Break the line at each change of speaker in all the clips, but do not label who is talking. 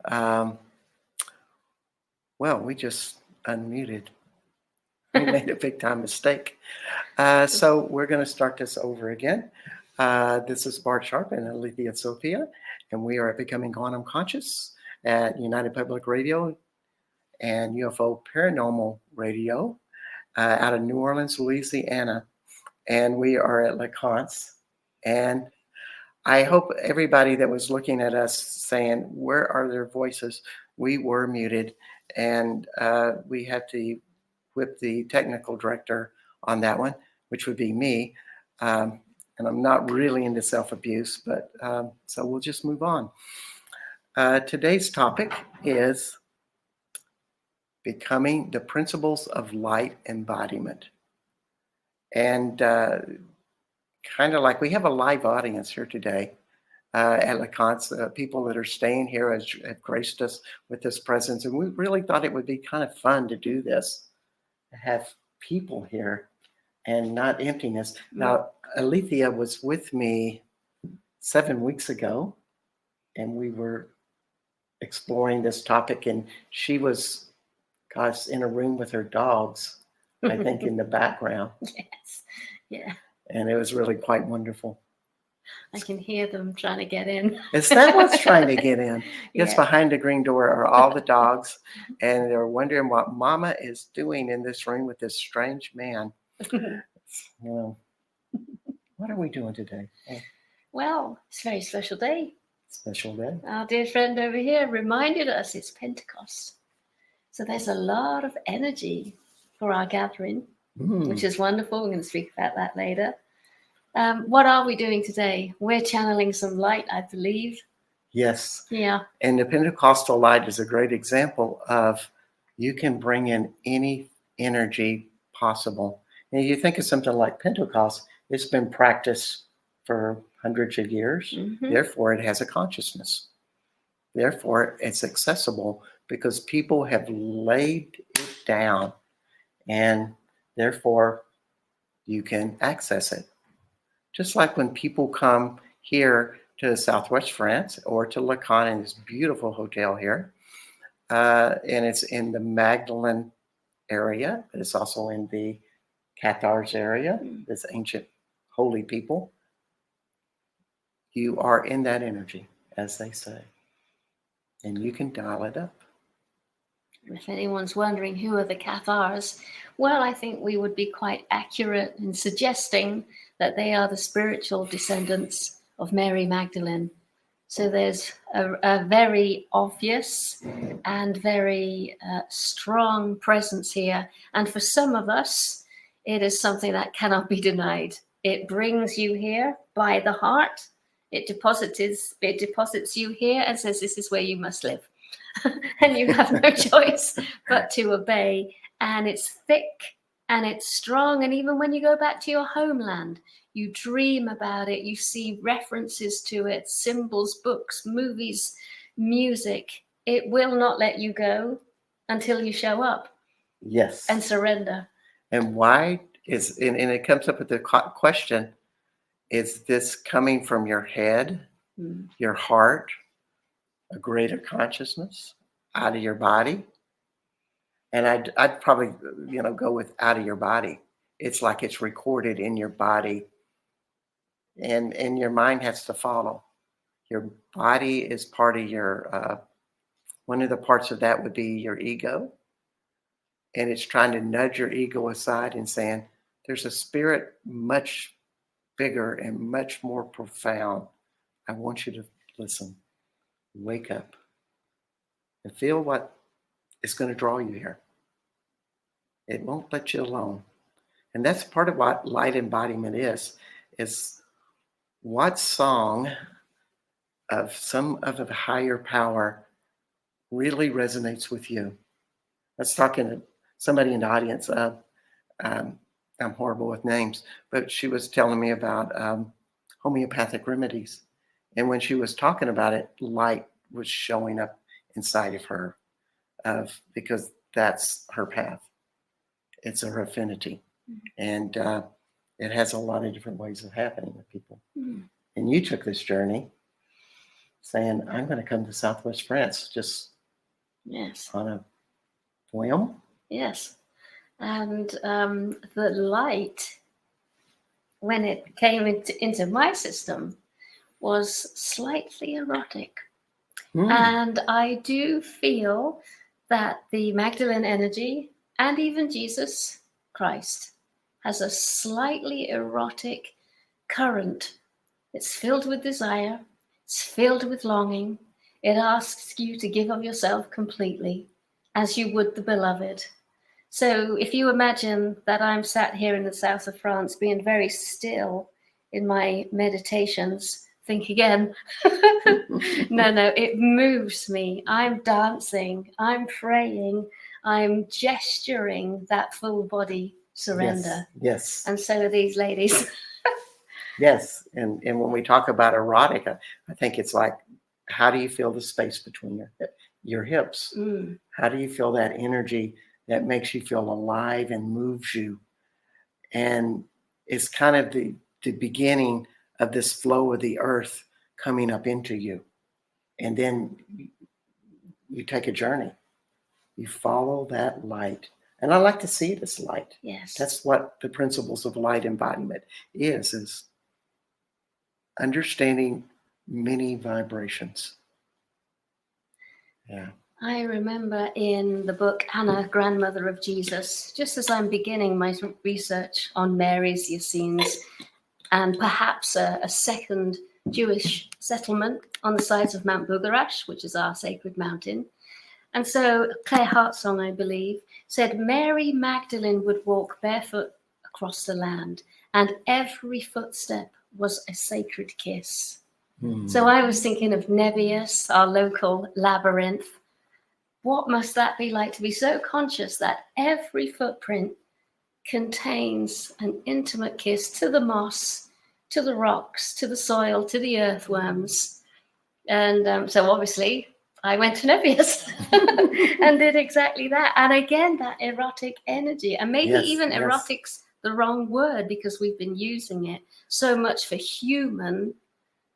Um, well, we just unmuted. We made a big time mistake. So we're going to start this over again. This is Bart Sharp and Alethiea Sophia, and we are at Becoming Quantum Conscious at United Public Radio and UFO Paranormal Radio out of New Orleans, Louisiana. And we are at LeConce. And I hope everybody that was looking at us saying, where are their voices? We were muted, and we had to whip the technical director on that one, which would be me. And I'm not really into self-abuse, but so we'll just move on. Today's topic is becoming the principles of light embodiment. And kind of like we have a live audience here today at LeConce. People that are staying here have graced us with this presence. And we really thought it would be kind of fun to do this, to have people here and not emptiness. Now, Alethiea was with me 7 weeks ago, and we were exploring this topic, and she was, gosh, in a room with her dogs, I think, in the background.
Yes, yeah.
And it was really quite wonderful.
I can hear them trying to get in.
Is that what's trying to get in? Yes,
Yeah.
behind the green door are all the dogs, and they're wondering what Mama is doing in this room with this strange man. Well, what are we doing today? Oh,
Well, it's a very special day.
special day.
Our dear friend over here reminded us it's Pentecost. So there's a lot of energy for our gathering, which is wonderful. We're going to speak about that later. What are we doing today? We're channeling some light, I believe.
Yes.
Yeah.
And the Pentecostal light is a great example of you can bring in any energy possible. And you think of something like Pentecost, it's been practiced for hundreds of years. Therefore, it has a consciousness. Therefore, it's accessible because people have laid it down, and therefore you can access it. Just like when people come here to Southwest France or to Lacan in this beautiful hotel here, and it's in the Magdalene area, but it's also in the Cathars area, this ancient holy people. You are in that energy, as they say, and you can dial it up.
If anyone's wondering who are the Cathars, well, I think we would be quite accurate in suggesting that they are the spiritual descendants of Mary Magdalene. So there's a very obvious and very strong presence here. And for some of us, it is something that cannot be denied. It brings you here by the heart. It deposits you here and says, this is where you must live. And you have no choice but to obey. And it's thick and it's strong. And even when you go back to your homeland, you dream about it. You see references to it, symbols, books, movies, music. It will not let you go until you show up.
Yes.
And surrender.
And why is, and it comes up with the question, is this coming from your head, your heart, a greater consciousness, out of your body? And I'd probably, go with out of your body. It's like it's recorded in your body, and your mind has to follow. Your body is part of your, one of the parts of that would be your ego. And it's trying to nudge your ego aside and saying, there's a spirit much bigger and much more profound. I want you to listen. Wake up and feel what is going to draw you here. It won't let you alone. And that's part of what light embodiment is what song of some of a higher power really resonates with you. Let's talk to somebody in the audience. I'm horrible with names, but she was telling me about homeopathic remedies. And when she was talking about it, light was showing up inside of her because that's her path. It's her affinity. And it has a lot of different ways of happening with people. And you took this journey saying, I'm going to come to Southwest France just
Yes.
on a whim.
Yes. And the light, when it came into my system, was slightly erotic. And I do feel that the Magdalene energy and even Jesus Christ has a slightly erotic current. It's filled with desire. It's filled with longing. It asks you to give of yourself completely, as you would the beloved. So if you imagine that I'm sat here in the south of France being very still in my meditations, think again. No, it moves me. I'm dancing, I'm praying, I'm gesturing that full body surrender.
Yes.
And so are these ladies.
Yes. And when we talk about erotic, I think it's like, how do you feel the space between your hips? How do you feel that energy that makes you feel alive and moves you? And it's kind of the beginning of this flow of the earth coming up into you. And then you take a journey. You follow that light. And I like to see it as light.
Yes.
That's what the principles of light embodiment is understanding many vibrations. Yeah.
I remember in the book Anna, Grandmother of Jesus, just as I'm beginning my research on Mary's Essenes and perhaps a second Jewish settlement on the sides of Mount Bugarash, which is our sacred mountain. And so Claire Hartsong, I believe, said Mary Magdalene would walk barefoot across the land, and every footstep was a sacred kiss. So I was thinking of Nebius, our local labyrinth. What must that be like to be so conscious that every footprint contains an intimate kiss to the moss, to the rocks, to the soil, to the earthworms? And so obviously I went to Nebius and did exactly that. And again, that erotic energy, and maybe even erotic's the wrong word because we've been using it so much for human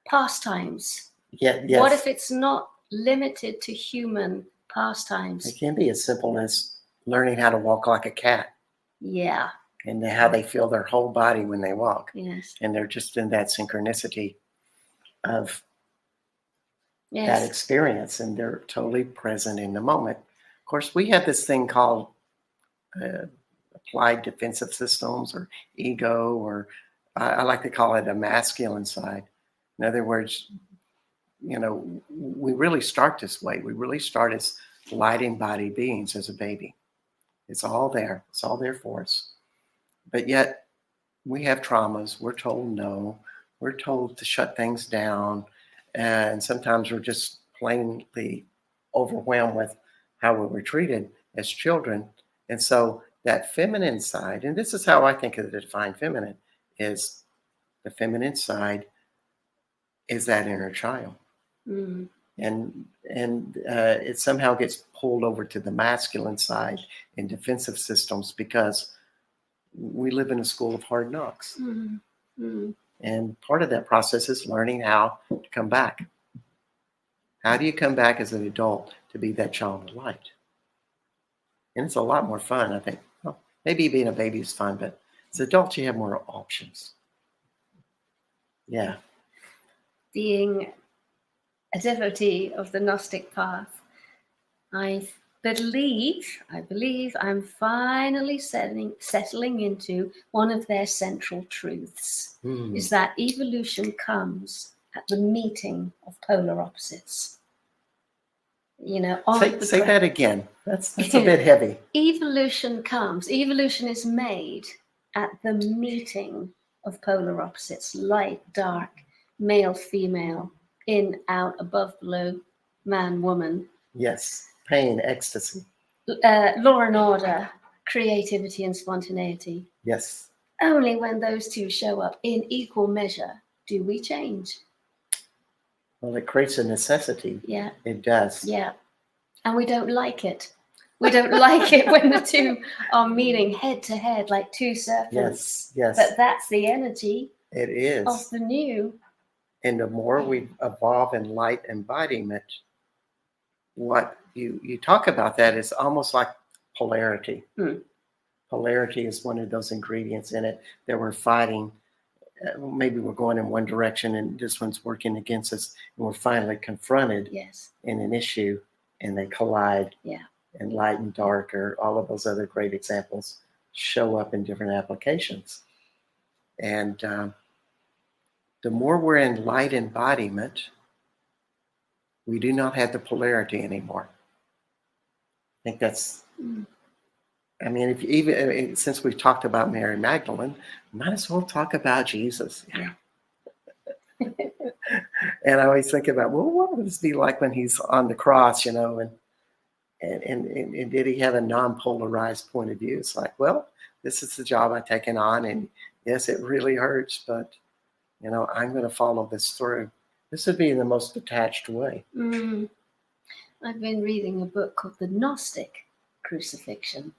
pastimes.
Yes.
What if it's not limited to human pastimes?
It can be as simple as learning how to walk like a cat.
Yeah.
And how they feel their whole body when they walk.
Yes.
And they're just in that synchronicity of that experience, and they're totally present in the moment. Of course, we have this thing called applied defensive systems or ego, or I like to call it a masculine side. In other words, we really start this way. We really start as light embodied beings as a baby. It's all there. It's all there for us. But yet we have traumas. We're told no. We're told to shut things down. And sometimes we're just plainly overwhelmed with how we were treated as children. And so that feminine side, and this is how I think of the divine feminine, is the feminine side is that inner child. And it somehow gets pulled over to the masculine side in defensive systems because we live in a school of hard knocks. And part of that process is learning how to come back. How do you come back as an adult to be that child of light? And it's a lot more fun, I think. Well, maybe being a baby is fun, but as adults, you have more options. Yeah.
Being a devotee of the Gnostic path, I believe I'm finally settling into one of their central truths, is that evolution comes at the meeting of polar opposites.
Say that again. That's a bit heavy.
Evolution is made at the meeting of polar opposites, light, dark, male, female, in, out, above, below, man, woman.
Yes. Pain, ecstasy.
Law and order, creativity and spontaneity.
Yes.
Only when those two show up in equal measure do we change.
Well, it creates a necessity.
Yeah.
It does.
Yeah. And we don't like it. We don't like it when the two are meeting head to head like two serpents.
Yes.
But that's the energy
it is
of the new.
And the more we evolve in light embodiment, what you talk about that is almost like polarity. Polarity is one of those ingredients in it that we're fighting. Maybe we're going in one direction and this one's working against us, and we're finally confronted in an issue, and they collide. And light and dark, or all of those other great examples, show up in different applications. And the more we're in light embodiment, we do not have the polarity anymore. I think that's, I mean, if even since we've talked about Mary Magdalene, might as well talk about Jesus. And I always think about, well, what would this be like when he's on the cross, and did he have a non-polarized point of view? It's like, well, this is the job I've taken on, and yes, it really hurts, but I'm going to follow this through. This would be in the most detached way.
I've been reading a book called The Gnostic Crucifixion.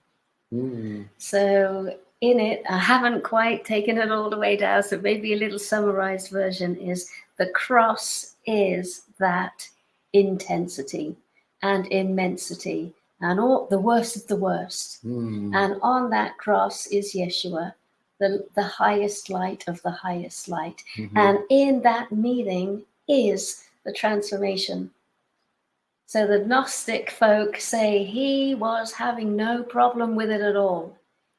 So in it, I haven't quite taken it all the way down, so maybe a little summarized version is the cross is that intensity and immensity and all the worst of the worst. And on that cross is Yeshua, the highest light of the highest light. And in that meeting is the transformation. So the Gnostic folk say he was having no problem with it at all.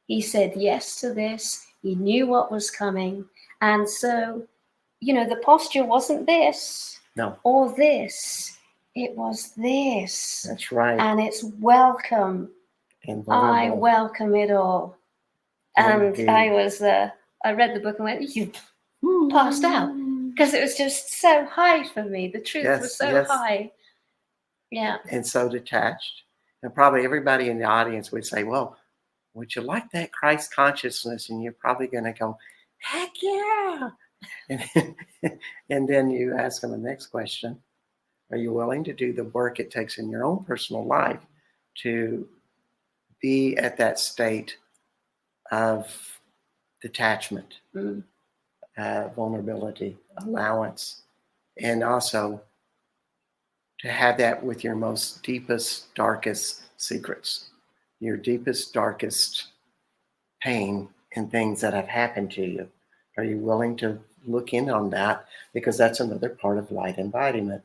He said yes to this. He knew what was coming. And so, the posture wasn't this or this. It was this.
That's right.
And it's welcome. I welcome it all. And I read the book and went, you passed out. Because it was just so high for me. The truth was so high. Yeah.
And so detached. And probably everybody in the audience would say, well, would you like that Christ consciousness? And you're probably going to go, heck yeah. And then you ask them the next question. Are you willing to do the work it takes in your own personal life to be at that state of detachment, vulnerability, allowance, and also to have that with your most deepest, darkest secrets, your deepest, darkest pain and things that have happened to you? Are you willing to look in on that? Because that's another part of light embodiment.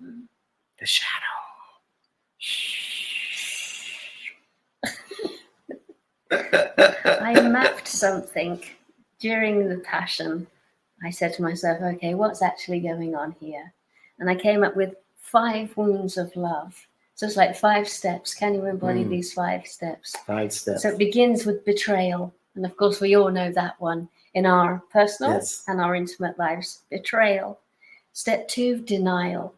The shadow.
I mapped something during the Passion. I said to myself, okay, what's actually going on here? And I came up with 5 wounds of love. So it's like 5 steps. Can you embody these 5 steps?
5 steps.
So it begins with betrayal. And of course, we all know that one in our personal and our intimate lives. Betrayal. Step 2, denial.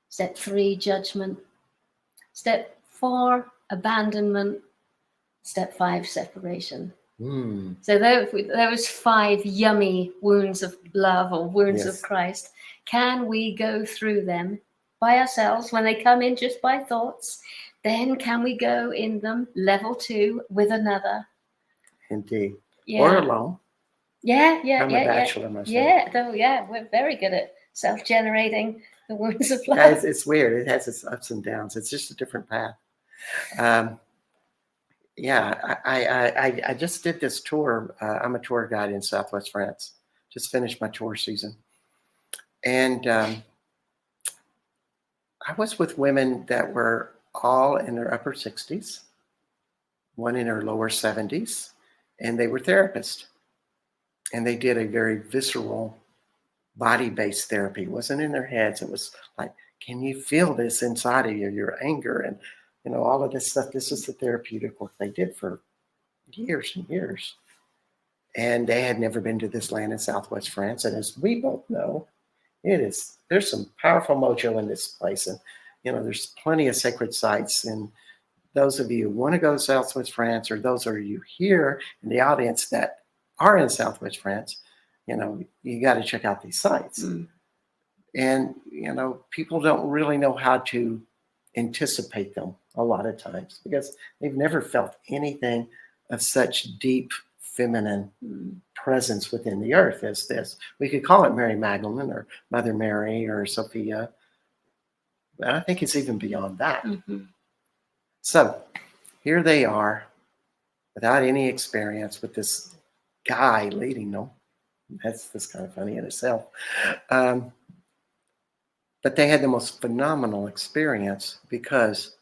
Step 3, judgment. Step 4, abandonment. Step 5, separation. So those 5 yummy wounds of love or wounds of Christ, can we go through them by ourselves when they come in just by thoughts? Then can we go in them level 2 with another?
Indeed. Or alone. I'm a bachelor myself.
We're very good at self-generating the wounds of love.
Guys, it's weird. It has its ups and downs. It's just a different path. I just did this tour. I'm a tour guide in Southwest France. Just finished my tour season. And I was with women that were all in their upper 60s, one in her lower 70s, and they were therapists. And they did a very visceral, body-based therapy. It wasn't in their heads. It was like, can you feel this inside of you, your anger and all of this stuff? This is the therapeutic work they did for years and years. And they had never been to this land in Southwest France. And as we both know, there's some powerful mojo in this place. And, there's plenty of sacred sites. And those of you who want to go to Southwest France, or those of you here in the audience that are in Southwest France, you got to check out these sites. And, people don't really know how to anticipate them a lot of times because they've never felt anything of such deep feminine presence within the earth as this. We could call it Mary Magdalene or Mother Mary or Sophia, but I think it's even beyond that. So here they are without any experience with this guy leading them. That's kind of funny in itself. But they had the most phenomenal experience because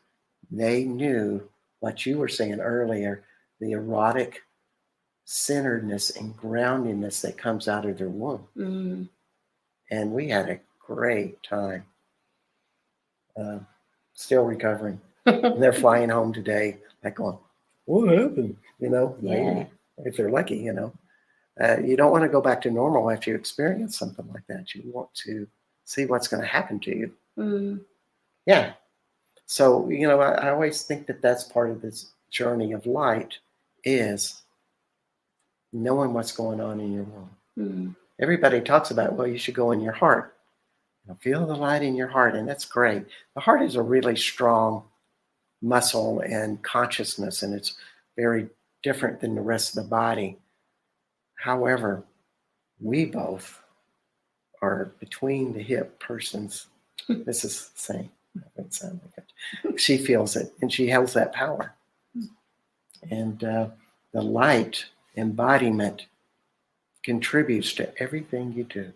they knew what you were saying earlier, the erotic centeredness and groundedness that comes out of their womb. And we had a great time. Still recovering. And they're flying home today, like going, what happened? Maybe, if they're lucky, you don't want to go back to normal after you experience something like that. You want to see what's going to happen to you. Yeah. So, I always think that that's part of this journey of light is knowing what's going on in your womb. Everybody talks about, well, you should go in your heart. Feel the light in your heart, and that's great. The heart is a really strong muscle and consciousness, and it's very different than the rest of the body. However, we both are between the hip persons. This is the same. That sound like it. She feels it, and she holds that power. And the light embodiment contributes to everything you do.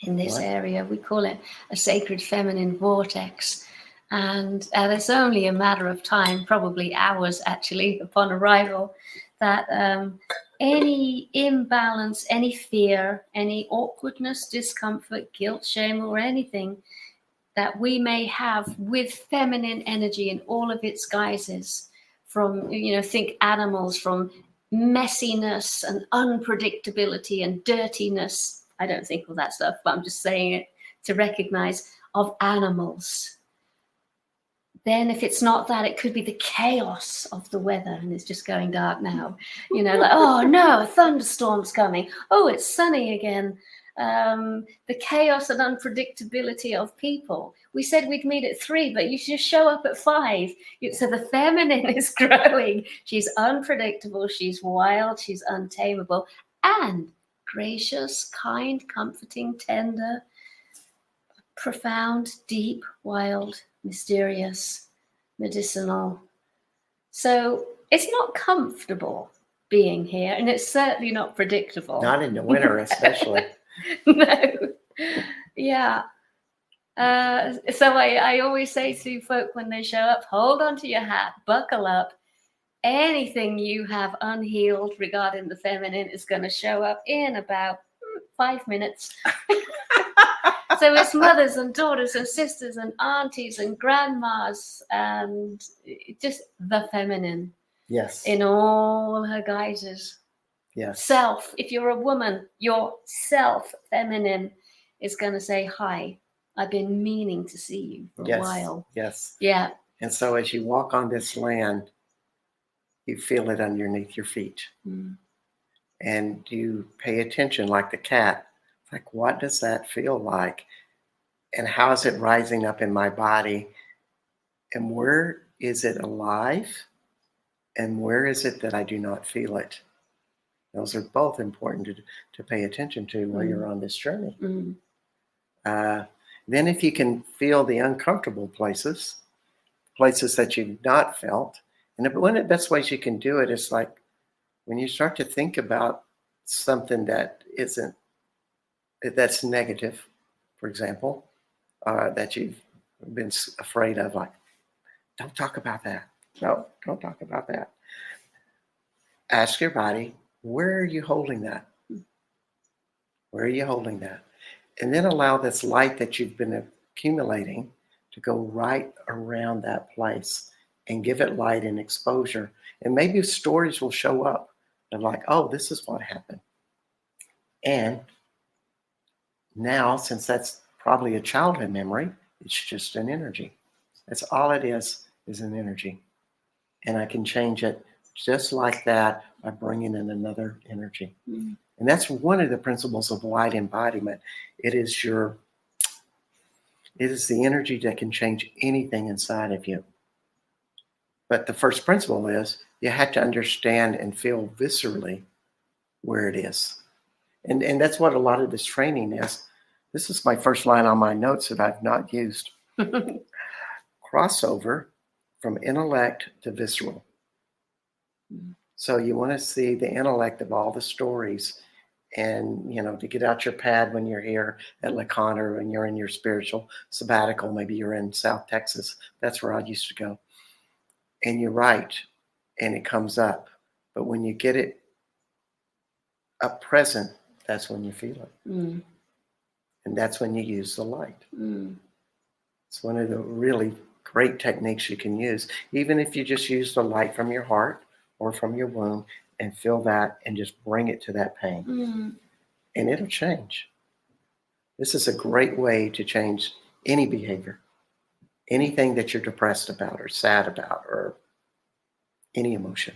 In this area, we call it a sacred feminine vortex. And it's only a matter of time, probably hours actually, upon arrival, that any imbalance, any fear, any awkwardness, discomfort, guilt, shame, or anything that we may have with feminine energy in all of its guises, from, think animals, from messiness and unpredictability and dirtiness. I don't think all that stuff, but I'm just saying it to recognize, of animals. Then if it's not that, it could be the chaos of the weather, and it's just going dark now. Like, oh no, a thunderstorm's coming. Oh, it's sunny again. The chaos and unpredictability of people. We said we'd meet at 3, but you just show up at 5. So the feminine is growing. She's unpredictable, she's wild, she's untamable, and gracious, kind, comforting, tender, profound, deep, wild, mysterious, medicinal. So it's not comfortable being here, and it's certainly not predictable.
Not in the winter, especially.
No. Yeah. So I always say to folk when they show up, hold on to your hat, buckle up. Anything you have unhealed regarding the feminine is going to show up in about 5 minutes. So it's mothers and daughters and sisters and aunties and grandmas and just the feminine.
Yes.
In all her guises.
Yes.
Self. If you're a woman, your self feminine is going to say, hi, I've been meaning to see you for a while.
Yes.
Yeah.
And so as you walk on this land, you feel it underneath your feet. And you pay attention like the cat. Like, what does that feel like? And how is it rising up in my body? And where is it alive? And where is it that I do not feel it? Those are both important to pay attention to while you're on this journey. Then if you can feel the uncomfortable places that you've not felt, and one of the best ways you can do it is like when you start to think about something that's negative, for example, that you've been afraid of, like, don't talk about that. No, don't talk about that. Ask your body, where are you holding that? Where are you holding that? And then allow this light that you've been accumulating to go right around that place and give it light and exposure. And maybe stories will show up. They're like, oh, this is what happened. And now, since that's probably a childhood memory, it's just an energy. That's all it is an energy. And I can change it just like that by bringing in another energy. And that's one of the principles of light embodiment. It is the energy that can change anything inside of you. But the first principle is You have to understand and feel viscerally where it is. And that's what a lot of this training is. This is my first line on my notes that I've not used. Crossover from intellect to visceral. So you want to see the intellect of all the stories, and to get out your pad when you're here at Lacan, or when you're in your spiritual sabbatical. Maybe you're in South Texas. That's where I used to go. And you write, and it comes up. But when you get it up present, that's when you feel it. And that's when you use the light. It's one of the really great techniques you can use, even if you just use the light from your heart or from your womb and feel that and just bring it to that pain. And it'll change. This is a great way to change any behavior, anything that you're depressed about or sad about, or any emotion.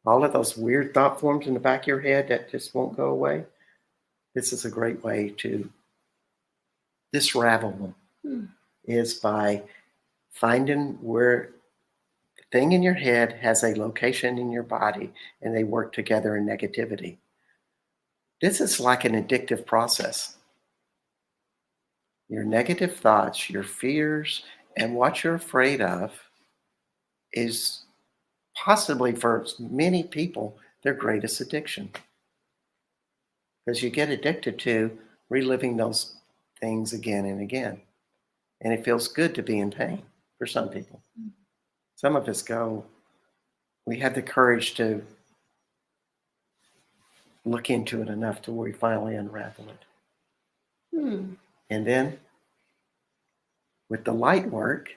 All of those weird thought forms in the back of your head that just won't go away. This is a great way to disravel them, is by finding where the thing in your head has a location in your body and they work together in negativity. This is like an addictive process. Your negative thoughts, your fears, and what you're afraid of is possibly, for many people, their greatest addiction. Because you get addicted to reliving those things again and again. And it feels good to be in pain for some people. Some of us we have the courage to look into it enough to where we finally unravel it. And then with the light work,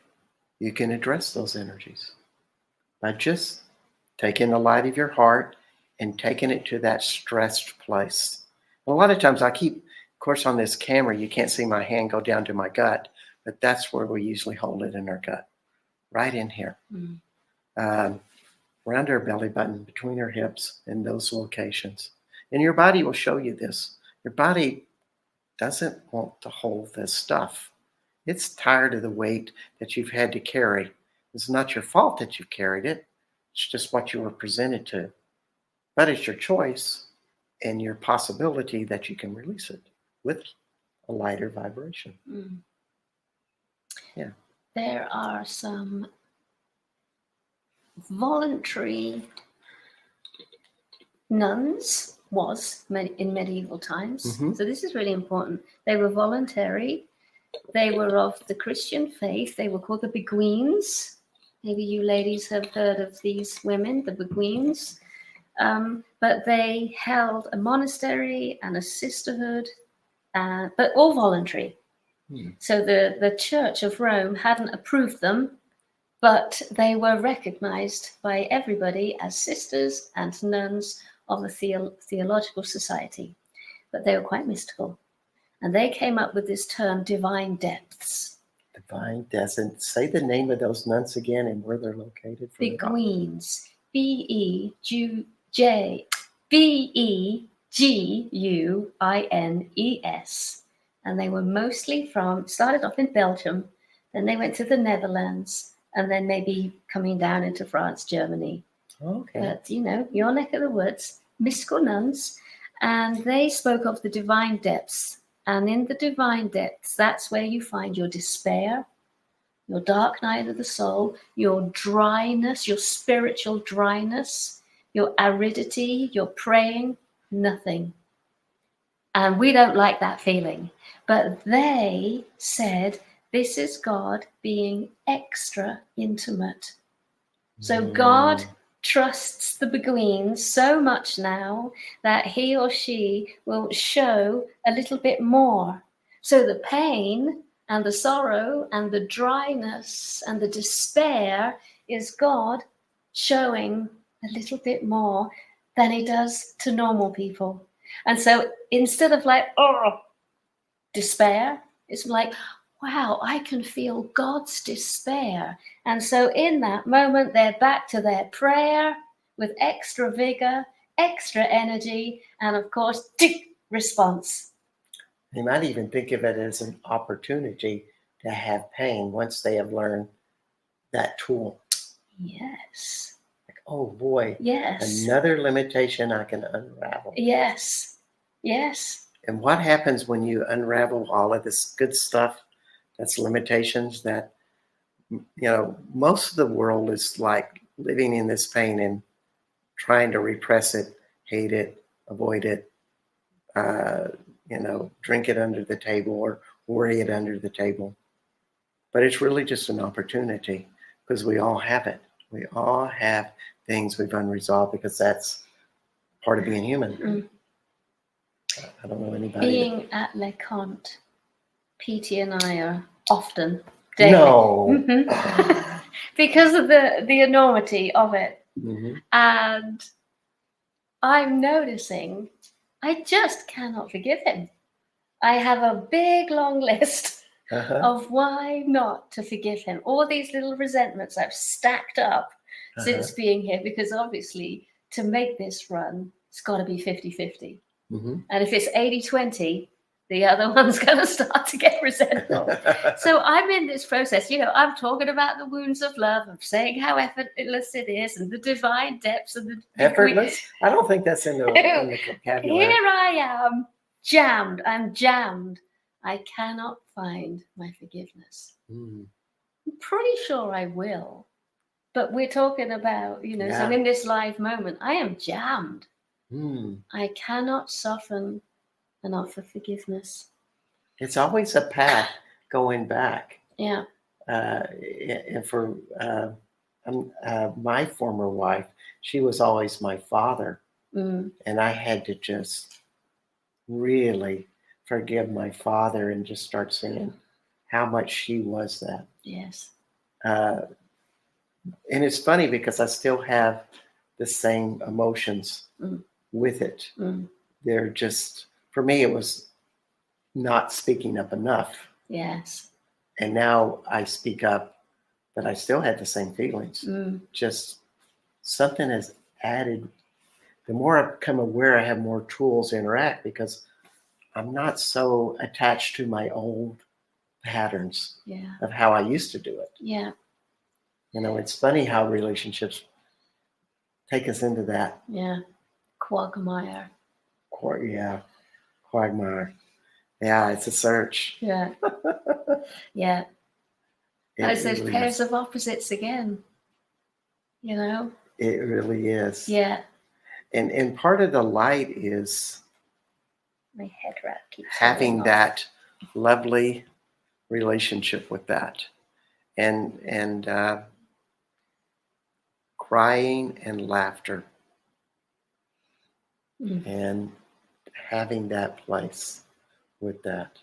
you can address those energies by just taking the light of your heart and taking it to that stressed place. And a lot of times of course, on this camera, you can't see my hand go down to my gut, but that's where we usually hold it in our gut, right in here, around our belly button, between our hips, in those locations. And your body will show you this. Your body doesn't want to hold this stuff. It's tired of the weight that you've had to carry. It's not your fault that you've carried it. It's just what you were presented to. But it's your choice and your possibility that you can release it with a lighter vibration. Yeah.
There are some voluntary nuns in medieval times. So this is really important. They were voluntary. They were of the Christian faith. They were called the Beguines. Maybe you ladies have heard of these women, the Beguines. But they held a monastery and a sisterhood, but all voluntary. So the Church of Rome hadn't approved them, but they were recognized by everybody as sisters and nuns of a theological society. But they were quite mystical. And they came up with this term, divine depths.
Divine depths. And say the name of those nuns again and where they're located.
Beguines. Beguines. And they were mostly started off in Belgium, then they went to the Netherlands, and then maybe coming down into France, Germany.
Okay.
But, your neck of the woods, mystical nuns, and they spoke of the divine depths. And in the divine depths, that's where you find your despair, your dark night of the soul, your dryness, your spiritual dryness, your aridity, your praying, nothing. And we don't like that feeling. But they said, this is God being extra intimate. So God trusts the Beguines so much now that he or she will show a little bit more. So the pain and the sorrow and the dryness and the despair is God showing a little bit more than he does to normal people. And so instead of despair, it's like, wow, I can feel God's despair. And so in that moment, they're back to their prayer with extra vigor, extra energy, and of course, response.
You might even think of it as an opportunity to have pain once they have learned that tool.
Yes.
Like, Oh boy.
Yes.
Another limitation I can unravel.
Yes. Yes.
And what happens when you unravel all of this good stuff that's limitations that, most of the world is like living in this pain and trying to repress it, hate it, avoid it, drink it under the table or worry it under the table. But it's really just an opportunity because we all have it. We all have things we've unresolved because that's part of being human.
Mm.
I don't know anybody.
Being at Le Conte, Petey and I are often daily.
No.
Mhm. Because of the enormity of it.
Mhm.
And I'm noticing I just cannot forgive him. I have a big long list
Uh-huh.
of why not to forgive him. All these little resentments I've stacked up since being here, because obviously to make this run, it's got to be 50-50.
Mm-hmm.
And if it's 80-20, the other one's going to start to get resentful. So I'm in this process, I'm talking about the wounds of love, of saying how effortless it is and the divine depths of the
Effortless? I don't think that's in the vocabulary.
Here I am, jammed. I'm jammed. I cannot find my forgiveness.
Mm.
I'm pretty sure I will. But we're talking about, so in this live moment, I am jammed.
Mm.
I cannot soften and offer forgiveness.
It's always a path going back.
Yeah.
And for my former wife, she was always my father.
Mm.
And I had to just really forgive my father and just start seeing how much she was that.
Yes.
And it's funny because I still have the same emotions with it.
Mm.
They're just, for me, it was not speaking up enough.
Yes.
And now I speak up, but I still had the same feelings. Just something has added. The more I become aware, I have more tools to interact because I'm not so attached to my old patterns of how I used to do it.
Yeah.
It's funny how relationships take us into that.
Yeah. Quagmire.
Quagmire. Yeah, it's a search.
Yeah. Yeah. It's those
really
pairs
is.
of opposites again.
It really is.
Yeah.
And part of the light is
my head wrap keeps
having that lovely relationship with that, and crying and laughter, and having that place with that.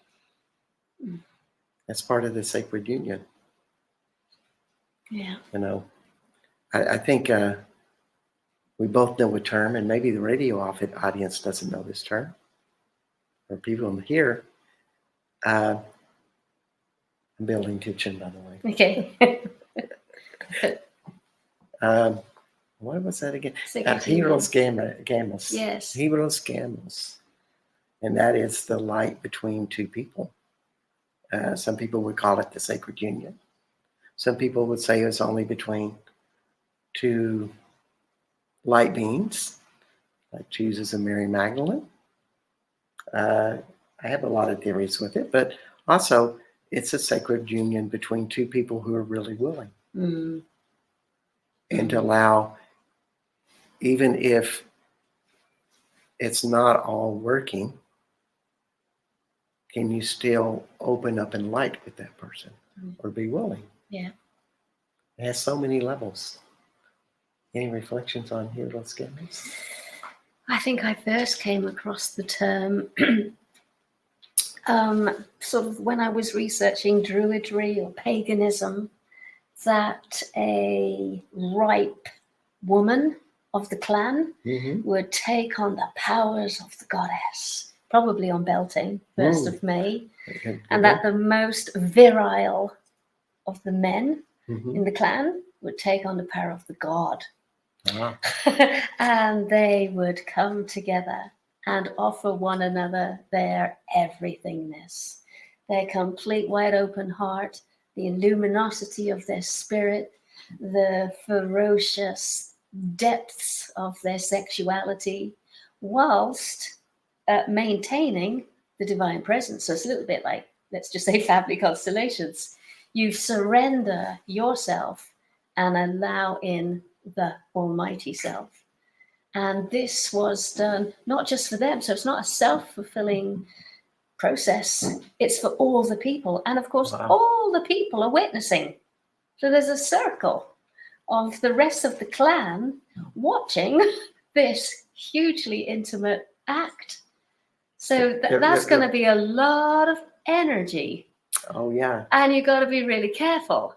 That's part of the sacred union.
Yeah.
I think we both know a term, and maybe the radio audience doesn't know this term, or people here. I'm building kitchen, by the way.
Okay.
What was that again?
Heroes
Gamos.
Yes.
Heroes Gamos. And that is the light between two people. Some people would call it the sacred union. Some people would say it's only between two light beings, like Jesus and Mary Magdalene. I have a lot of theories with it, but also it's a sacred union between two people who are really willing. And to allow, even if it's not all working, can you still open up in light with that person or be willing?
Yeah.
It has so many levels. Any reflections on Heroes Gamos?
I think I first came across the term sort of when I was researching Druidry or paganism, that a ripe woman of the clan would take on the powers of the goddess, probably on Beltane, 1st of May, and that the most virile of the men in the clan would take on the power of the god. And they would come together and offer one another their everythingness, their complete wide open heart, the luminosity of their spirit, the ferocious depths of their sexuality whilst maintaining the divine presence. So it's a little bit like, let's just say, family constellations. You surrender yourself and allow in the Almighty Self. And this was done not just for them. So it's not a self-fulfilling process. It's for all the people. And of course, all the people are witnessing. So there's a circle of the rest of the clan watching this hugely intimate act. So that's going to be a lot of energy.
Oh, yeah.
And you've got to be really careful.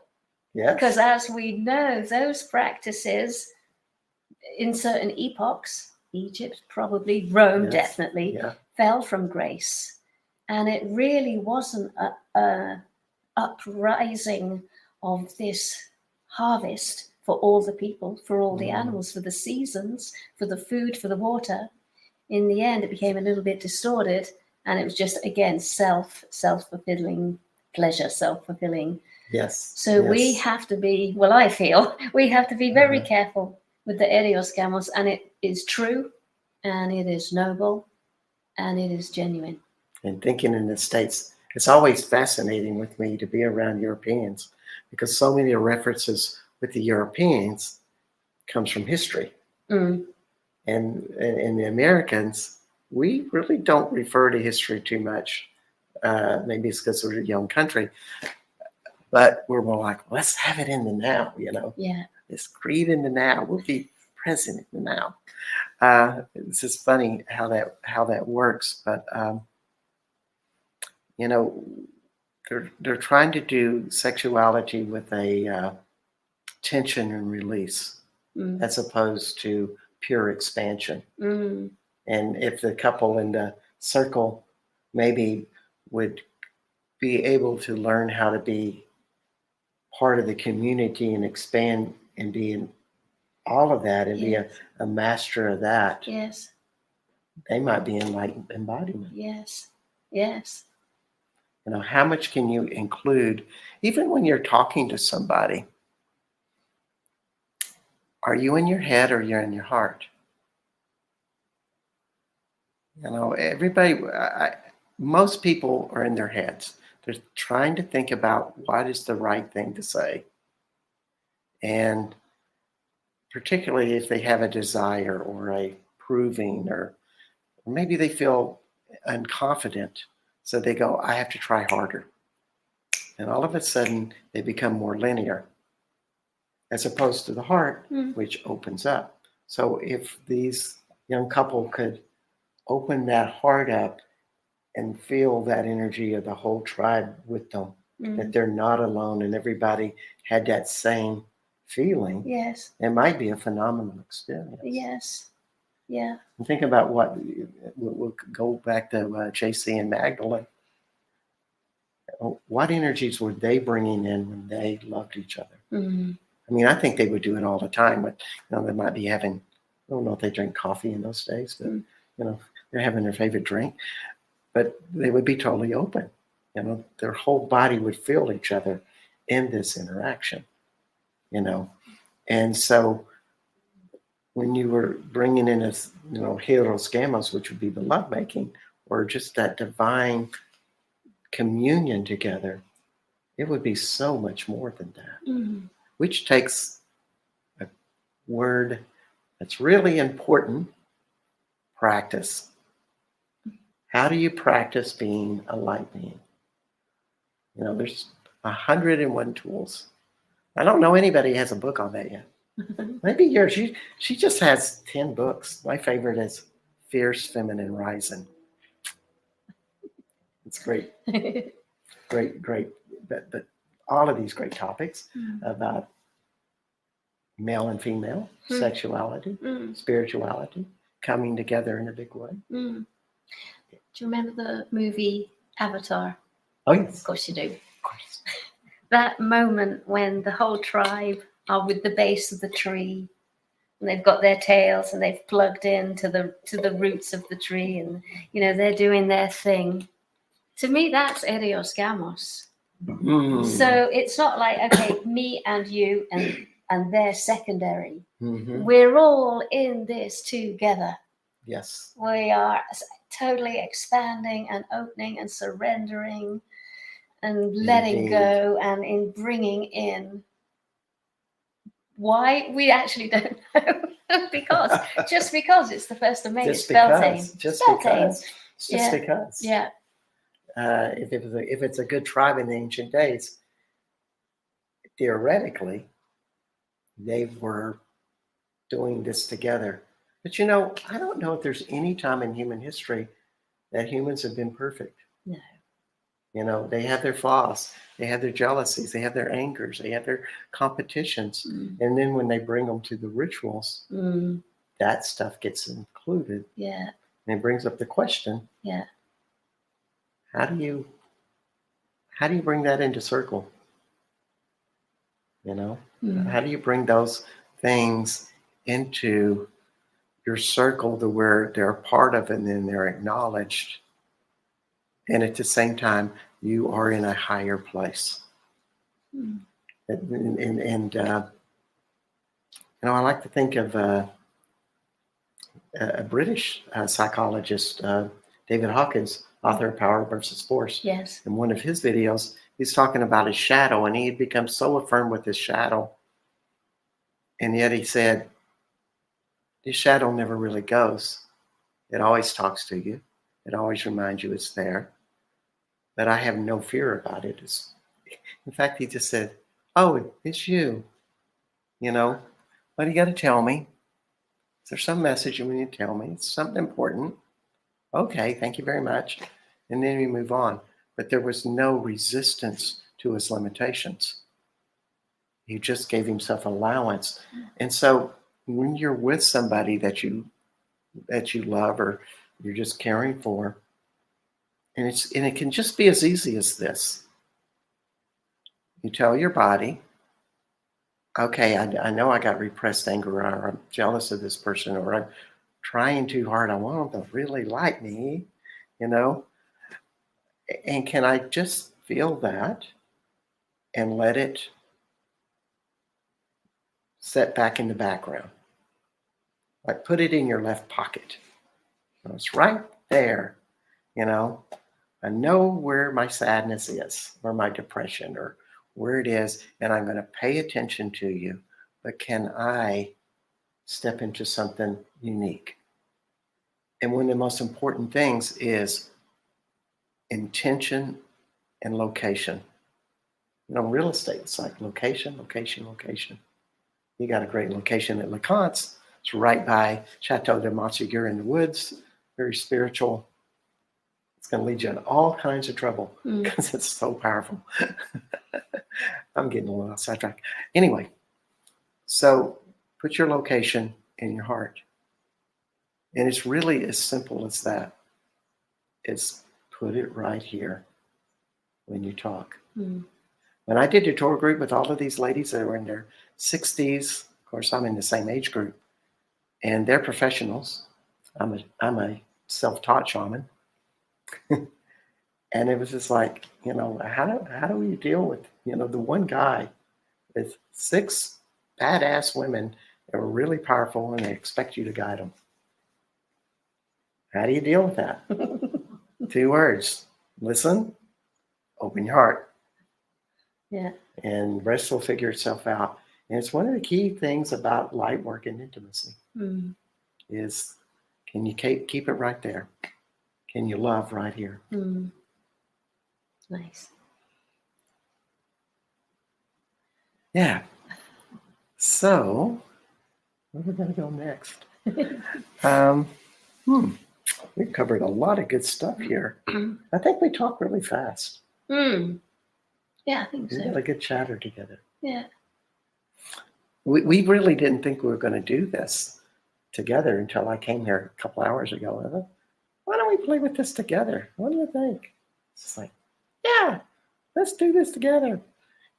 Yes.
Because as we know, those practices in certain epochs, Egypt, probably Rome, definitely, fell from grace. And it really wasn't a uprising of this harvest for all the people, for all the animals, for the seasons, for the food, for the water. In the end, it became a little bit distorted, and it was just, again, self-fulfilling pleasure, self-fulfilling.
Yes.
So we have to be, well, I feel, we have to be very careful with the Erios Gamos, and it is true, and it is noble, and it is genuine.
And thinking in the States, it's always fascinating with me to be around Europeans, because so many references with the Europeans comes from history. And the Americans, we really don't refer to history too much. Maybe it's because we're a young country, but we're more like, let's have it in the now, you know?
Yeah.
Let's create in the now. We'll be present in the now. It's just funny how that works, but you know, they're trying to do sexuality with a tension and release, as opposed to pure expansion. And if the couple in the circle maybe would be able to learn how to be part of the community and expand and be in all of that and be a master of that, they might be in light embodiment.
Yes.
You know, how much can you include, even when you're talking to somebody? Are you in your head or you're in your heart? You know, everybody, most people are in their heads. They're trying to think about what is the right thing to say. And particularly if they have a desire or a proving, or maybe they feel unconfident. So they go, I have to try harder. And all of a sudden, they become more linear, as opposed to the heart, which opens up. So if these young couple could open that heart up and feel that energy of the whole tribe with them, that they're not alone and everybody had that same feeling, it might be a phenomenal experience.
Yeah.
And think about we'll go back to JC and Magdalene. What energies were they bringing in when they loved each other? I mean, I think they would do it all the time, but you know, they might be having, I don't know if they drink coffee in those days, but you know, they're having their favorite drink, but they would be totally open. You know, their whole body would feel each other in this interaction, you know. And so when you were bringing in a, you know, Heros Gamos, which would be the lovemaking, or just that divine communion together, it would be so much more than that, which takes a word that's really important: practice. How do you practice being a light being? You know, there's 101 tools. I don't know anybody who has a book on that yet. Maybe yours. She just has 10 books. My favorite is Fierce Feminine Rising. It's great. great. But all of these great topics about male and female, sexuality, spirituality, coming together in a big way.
Do you remember the movie Avatar?
Oh, yes.
Of course you do.
Of course.
That moment when the whole tribe are with the base of the tree, and they've got their tails and they've plugged into the roots of the tree, and you know they're doing their thing. To me, that's Erios Gamos. So it's not like, okay, me and you and and they're secondary.
Mm-hmm.
We're all in this together.
Yes.
We are totally expanding and opening and surrendering and letting
Indeed.
go and in bringing in. Why? We actually don't know. because it's the 1st of May.
Just
It's Beltane.
because. Just
Beltane.
because. It's just because.
Yeah.
If it's a good tribe in the ancient days, theoretically, they were doing this together. But I don't know if there's any time in human history that humans have been perfect.
No.
They have their flaws, they have their jealousies, they have their angers, they have their competitions. And then when they bring them to the rituals, that stuff gets included.
Yeah.
And it brings up the question.
Yeah.
How do you bring that into circle? How do you bring those things into your circle to where they're a part of it and then they're acknowledged? And at the same time, you are in a higher place. And I like to think of a British psychologist, David Hawkins, author of Power versus Force.
Yes.
In one of his videos, he's talking about his shadow, and he had become so affirmed with his shadow. And yet he said, this shadow never really goes. It always talks to you. It always reminds you it's there. But I have no fear about it. In fact, he just said, oh, it's you. What do you got to tell me? Is there some message you need to tell me? It's something important. Okay, thank you very much. And then we move on. But there was no resistance to his limitations. He just gave himself allowance. And so when you're with somebody that you love or you're just caring for, and it can just be as easy as this. You tell your body, okay, I know I got repressed anger, or I'm jealous of this person, or I'm trying too hard. I want them to really like me, And can I just feel that and let it set back in the background? Like put it in your left pocket. It's right there, I know where my sadness is, or my depression, or where it is, and I'm going to pay attention to you. But can I step into something unique? And one of the most important things is intention and location. Real estate, it's like location, location, location. You got a great location at LeConte's. It's right by Chateau de Montségur in the woods, very spiritual. It's going to lead you in all kinds of trouble because it's so powerful. I'm getting a little sidetracked. Anyway, so put your location in your heart. And it's really as simple as that. It's put it right here when you talk. When I did a tour group with all of these ladies that were in their 60s, of course, I'm in the same age group, and they're professionals. I'm a self-taught shaman. And it was just like, how do we deal with, the one guy with 6 badass women that were really powerful and they expect you to guide them? How do you deal with that? 2 words: listen, open your heart.
Yeah. And
the rest will figure itself out. And it's one of the key things about light work and intimacy is, can you keep it right there? Can you love right here?
Nice.
Yeah. So, where are we going to go next? We've covered a lot of good stuff here. I think we talk really fast.
Yeah, I think so.
We got a good chatter together.
Yeah.
We really didn't think we were going to do this together until I came here a couple hours ago. I thought, why don't we play with this together? What do you think? It's like, yeah, let's do this together.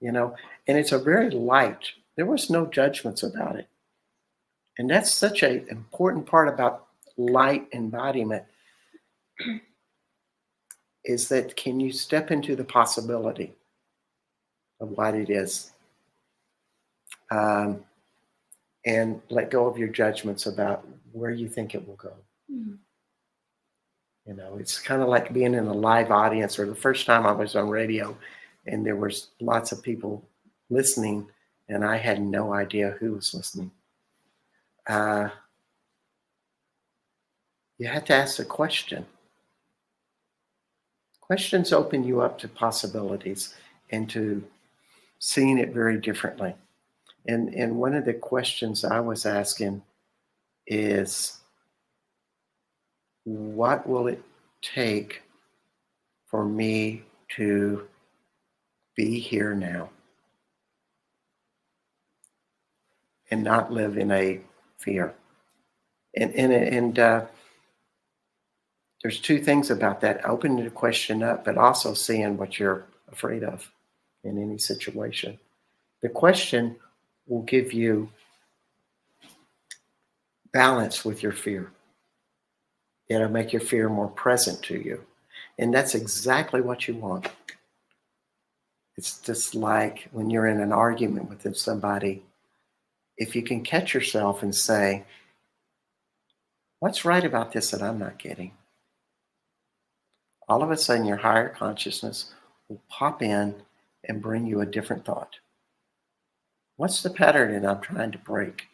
And it's a very light. There was no judgments about it. And that's such an important part about light embodiment, is that can you step into the possibility of what it is? and let go of your judgments about where you think it will go.
Mm.
You know, it's kind of like being in a live audience, or the first time I was on radio and there was lots of people listening and I had no idea who was listening. You have to ask a question. Questions open you up to possibilities and to seeing it very differently. And one of the questions I was asking is, what will it take for me to be here now and not live in a fear? And there's two things about that: opening the question up, but also seeing what you're afraid of in any situation. The question will give you balance with your fear. It'll make your fear more present to you. And that's exactly what you want. It's just like when you're in an argument with somebody, if you can catch yourself and say, what's right about this that I'm not getting? All of a sudden, your higher consciousness will pop in and bring you a different thought. What's the pattern that I'm trying to break?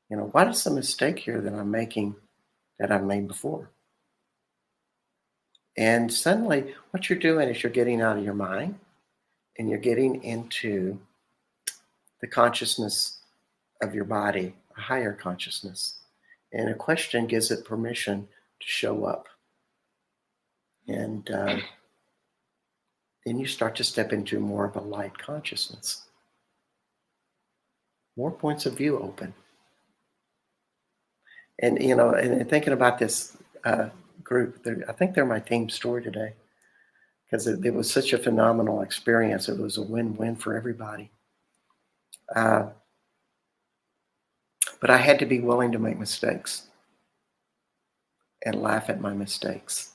You know, what is the mistake here that I'm making that I've made before? And suddenly, what you're doing is you're getting out of your mind and you're getting into the consciousness of your body, a higher consciousness. And a question gives it permission to show up. And then you start to step into more of a light consciousness. More points of view open. And, you know, and thinking about this group, I think they're my team story today, because it was such a phenomenal experience. It was a win-win for everybody. But I had to be willing to make mistakes and laugh at my mistakes.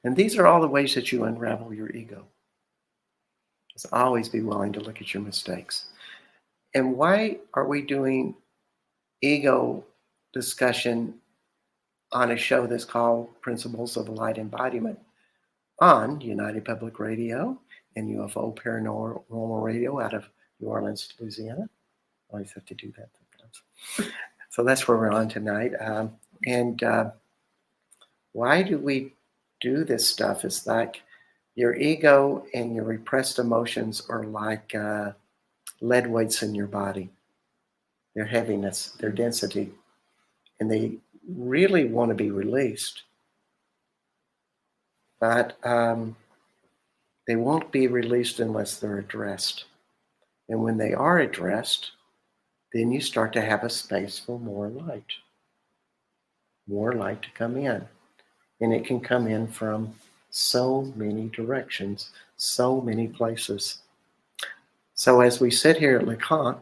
And these are all the ways that you unravel your ego. Just always be willing to look at your mistakes. And why are we doing ego discussion on a show that's called Principles of Light Embodiment on United Public Radio and UFO Paranormal Radio out of New Orleans, Louisiana? I always have to do that sometimes. So that's where we're on tonight. And why do we do this stuff? It's like your ego and your repressed emotions are like lead weights in your body. Their heaviness, their density, and they really want to be released. But they won't be released unless they're addressed. And when they are addressed, then you start to have a space for more light to come in. And it can come in from so many directions, so many places. So as we sit here at LeConte,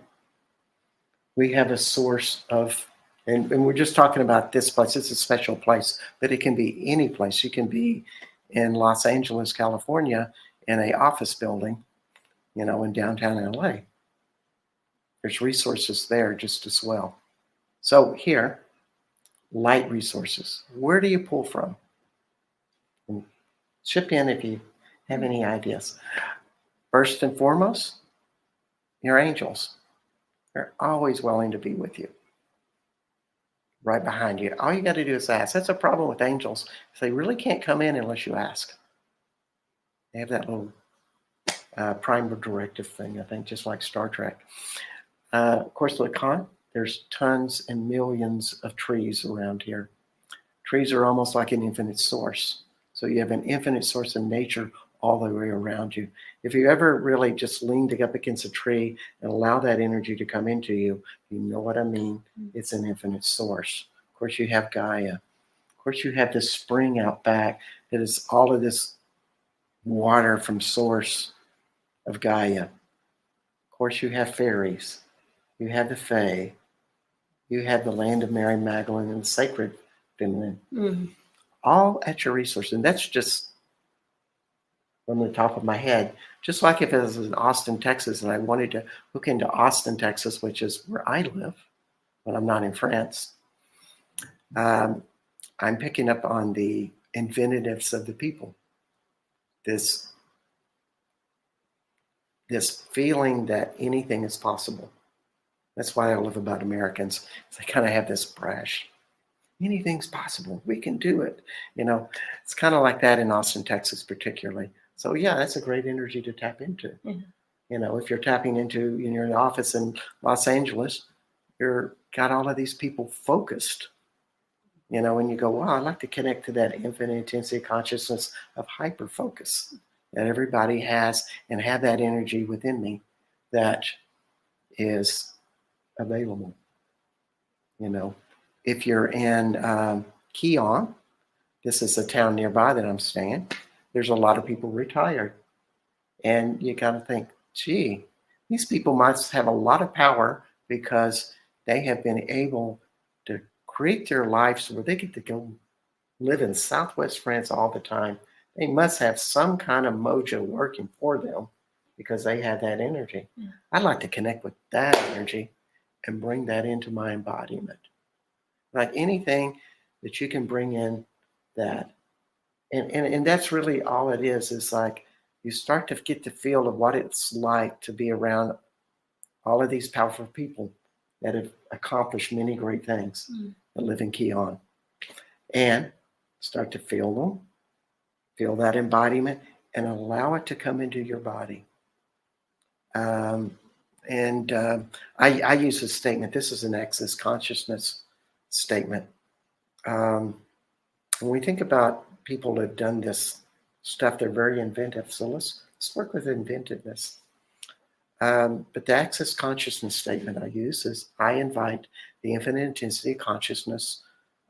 we have a source of, and we're just talking about this place. It's a special place, but it can be any place. You can be in Los Angeles, California, in an office building, you know, in downtown LA. There's resources there just as well. So here, light resources. Where do you pull from? And chip in if you have any ideas. First and foremost, your angels. They're always willing to be with you. Right behind you. All you got to do is ask. That's a problem with angels. They really can't come in unless you ask. They have that little primal directive thing, I think, just like Star Trek. Of course, LeConte, there's tons and millions of trees around here. Trees are almost like an infinite source. So you have an infinite source of nature all the way around you. If you ever really just leaned up against a tree and allow that energy to come into you, you know what I mean? It's an infinite source. Of course, you have Gaia. Of course, you have this spring out back that is all of this water from source of Gaia. Of course, you have fairies. You have the Fae. You have the land of Mary Magdalene and the sacred feminine. Mm-hmm. All at your resource. And that's just from the top of my head. Just like if it was in Austin, Texas, and I wanted to hook into Austin, Texas, which is where I live when I'm not in France. I'm picking up on the inventiveness of the people. This feeling that anything is possible. That's why I love about Americans. They kind of have this brash. Anything's possible. We can do it. It's kind of like that in Austin, Texas, particularly. So yeah, that's a great energy to tap into. Yeah. If you're tapping into in your office in Los Angeles, you're got all of these people focused. And you go, wow, I'd like to connect to that infinite intensity consciousness of hyper focus that everybody has, and have that energy within me that is available. If you're in Keon, this is a town nearby that I'm staying, there's a lot of people retired. And you got to think, gee, these people must have a lot of power because they have been able to create their lives where they get to go live in Southwest France all the time. They must have some kind of mojo working for them because they have that energy. Yeah. I'd like to connect with that energy and bring that into my embodiment. Like anything that you can bring in that. And that's really all it is like you start to get the feel of what it's like to be around all of these powerful people that have accomplished many great things that live in Keon. And start to feel them, feel that embodiment, and allow it to come into your body. I use this statement. This is an access consciousness statement. When we think about people that have done this stuff, they're very inventive. So let's work with inventiveness. But the access consciousness statement I use is I invite the infinite intensity of consciousness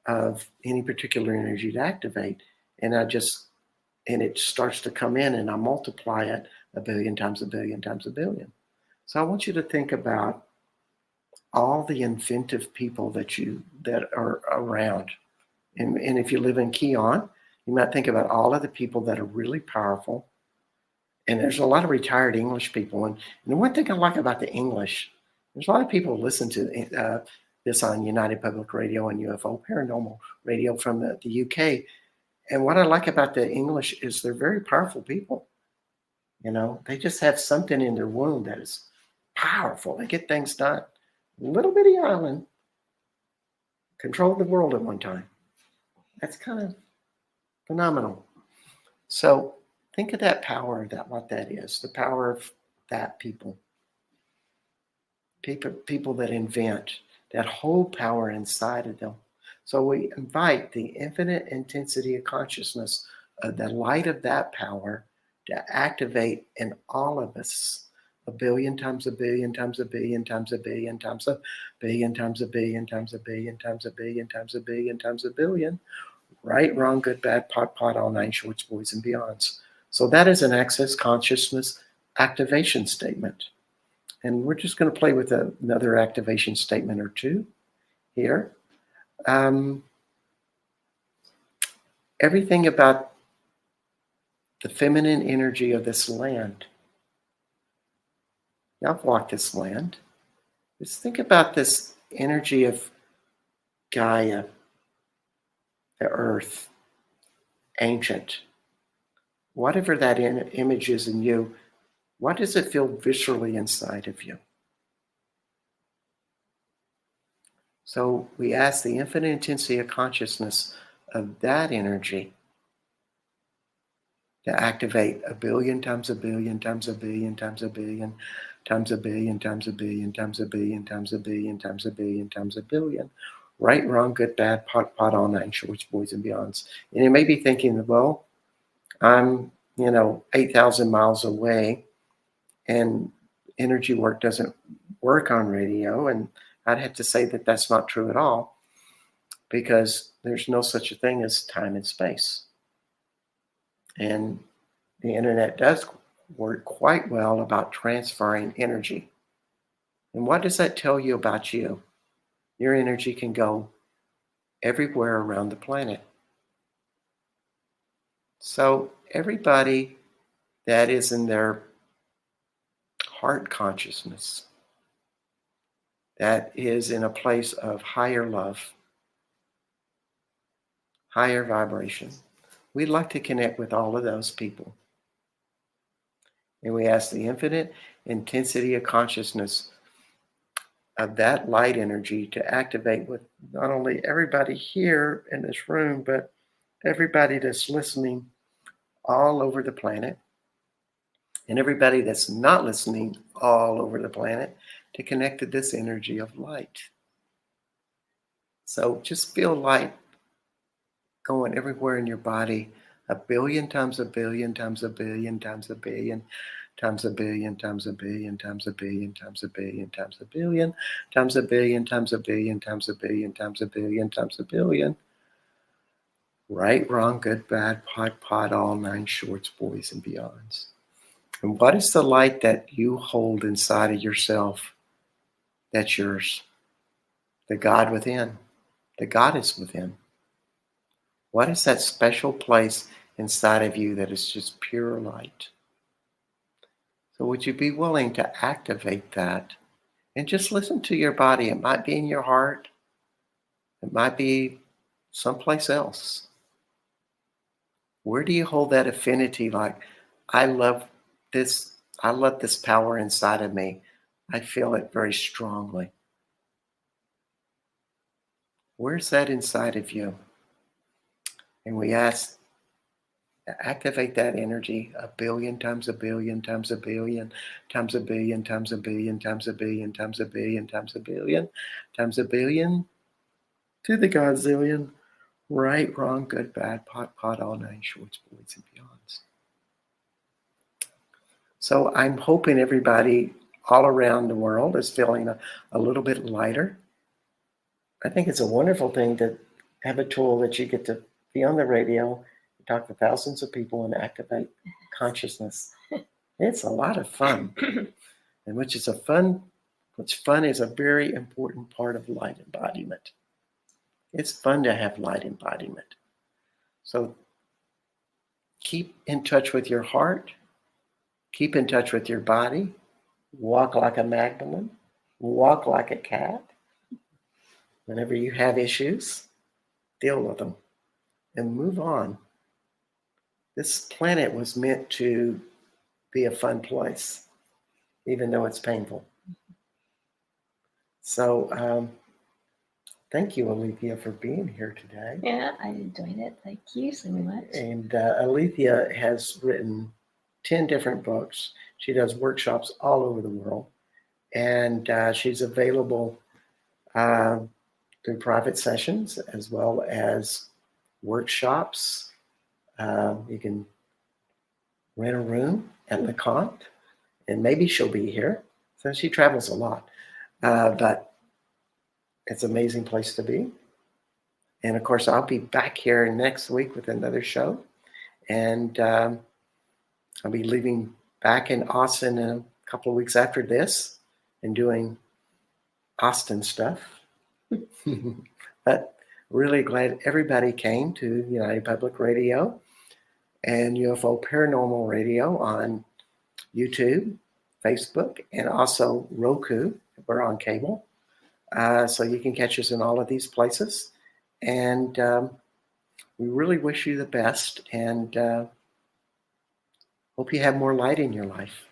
of any particular energy to activate. And it starts to come in, and I multiply it 1 billion times 1 billion times 1 billion. So I want you to think about all the inventive people that are around. And if you live in Keon, you might think about all of the people that are really powerful. And there's a lot of retired English people. And the one thing I like about the English, there's a lot of people who listen to this on United Public Radio and UFO Paranormal Radio from the UK. And what I like about the English is they're very powerful people. They just have something in their womb that is powerful. They get things done. Little bitty island controlled the world at one time. That's kind of phenomenal. So think of that power, what that is, the power of that people that invent, that hold power inside of them. So we invite the infinite intensity of consciousness of the light of that power to activate in all of us 1 billion times 1 billion times 1 billion times 1 billion times 1 billion times 1 billion times 1 billion times 1 billion times 1 billion times 1 billion. Right, wrong, good, bad, pot, all 9 shorts, boys, and beyonds. So that is an access consciousness activation statement. And we're just going to play with another activation statement or two here. Everything about the feminine energy of this land. I've walked this land. Just think about this energy of Gaia, the earth, ancient. Whatever that image is in you, what does it feel viscerally inside of you? So we ask the infinite intensity of consciousness of that energy to activate 1 billion times 1 billion times 1 billion times 1 billion times 1 billion times 1 billion times 1 billion times 1 billion times 1 billion times 1 billion. Right, wrong, good, bad, pot, all 9 shorts, boys, and beyonds. And you may be thinking, well, I'm 8,000 miles away, and energy work doesn't work on radio. And I'd have to say that that's not true at all, because there's no such a thing as time and space. And the internet does work quite well about transferring energy. And what does that tell you about you? Your energy can go everywhere around the planet. So everybody that is in their heart consciousness, that is in a place of higher love, higher vibration. We'd like to connect with all of those people. And we ask the infinite intensity of consciousness of that light energy to activate with not only everybody here in this room, but everybody that's listening all over the planet, and everybody that's not listening all over the planet, to connect to this energy of light. So just feel light going everywhere in your body, 1,000,000,000 times 1,000,000,000 times 1,000,000,000 times 1,000,000,000 times 1,000,000,000 times 1,000,000,000 times 1,000,000,000 times 1,000,000,000 times 1,000,000,000 times 1,000,000,000 times 1,000,000,000 times 1,000,000,000 times 1,000,000,000 times 1,000,000,000. Right, wrong, good, bad, pot, all 9 shorts, boys and beyonds. And what is the light that you hold inside of yourself that's yours? The God within, the Goddess within. What is that special place inside of you that is just pure light? So would you be willing to activate that and just listen to your body? It might be in your heart. It might be someplace else. Where do you hold that affinity? Like, I love this power inside of me. I feel it very strongly. Where's that inside of you? And we ask, activate that energy 1,000,000,000 times 1,000,000,000 times 1,000,000,000 times 1,000,000,000 times 1,000,000,000 times 1,000,000,000 times 1,000,000,000 times 1,000,000,000 times 1,000,000,000 to the Godzillion. Right, wrong, good, bad, pot, all 9 shorts, boys and beyonds. So I'm hoping everybody all around the world is feeling a little bit lighter. I think it's a wonderful thing to have a tool that you get to be on the radio, talk to thousands of people, and activate consciousness. It's a lot of fun. And what's fun is a very important part of light embodiment. It's fun to have light embodiment. So keep in touch with your heart. Keep in touch with your body. Walk like a Magdalene. Walk like a cat. Whenever you have issues, deal with them and move on. This planet was meant to be a fun place, even though it's painful. So thank you, Alethiea, for being here today.
Yeah, I enjoyed it. Thank you so much.
And Alethiea has written 10 different books. She does workshops all over the world. And she's available through private sessions as well as workshops. You can rent a room at LeConte, and maybe she'll be here. So she travels a lot. But it's an amazing place to be. And of course, I'll be back here next week with another show. And I'll be leaving back in Austin in a couple of weeks after this and doing Austin stuff. But really glad everybody came to United Public Radio and UFO Paranormal Radio on YouTube, Facebook, and also Roku. We're on cable. So you can catch us in all of these places. And we really wish you the best, and hope you have more light in your life.